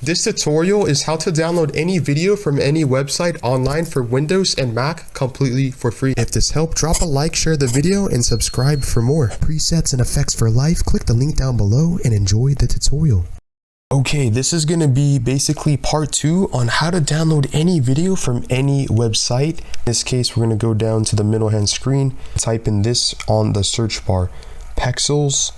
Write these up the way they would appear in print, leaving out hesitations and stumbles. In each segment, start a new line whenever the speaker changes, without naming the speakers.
This tutorial is how to download any video from any website online for Windows and Mac completely for free. If this helped, drop a like, share the video, and subscribe for more. Presets and effects for life, click the link down below and enjoy the tutorial. Okay, this is going to be basically part 2 on how to download any video from any website. In this case, we're going to go down to the middle hand screen, type in this on the search bar, pexels.com,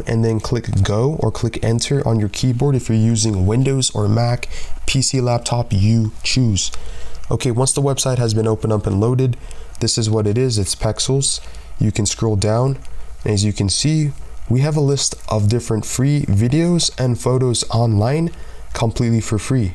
and then click go or click enter on your keyboard if you're using Windows or Mac, PC, laptop, you choose. Okay, once the website has been opened up and loaded, this is what it is. It's Pexels. You can scroll down, and as you can see, we have a list of different free videos and photos online completely for free.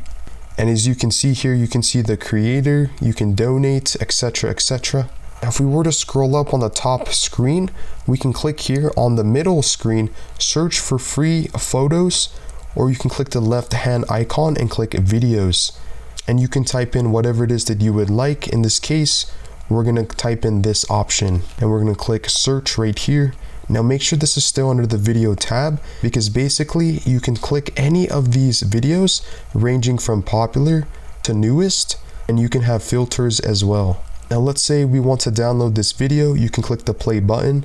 And as you can see here, you can see the creator, you can donate, etc, etc. If we were to scroll up on the top screen, we can click here on the middle screen, search for free photos, or you can click the left hand icon and click videos. And you can type in whatever it is that you would like. In this case, we're going to type in this option and we're going to click search right here. Now make sure this is still under the video tab, because basically you can click any of these videos ranging from popular to newest, and you can have filters as well. Now let's say we want to download this video, you can click the play button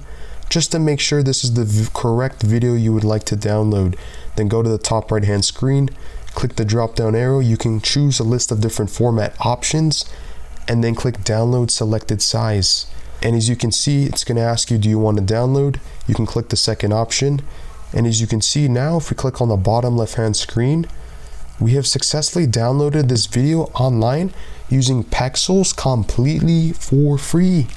just to make sure this is the correct video you would like to download. Then go to the top right hand screen, click the drop down arrow, you can choose a list of different format options, and then click download selected size. And as you can see, it's going to ask you, do you want to download? You can click the second option. And as you can see now, if we click on the bottom left hand screen, we have successfully downloaded this video online using Pexels completely for free.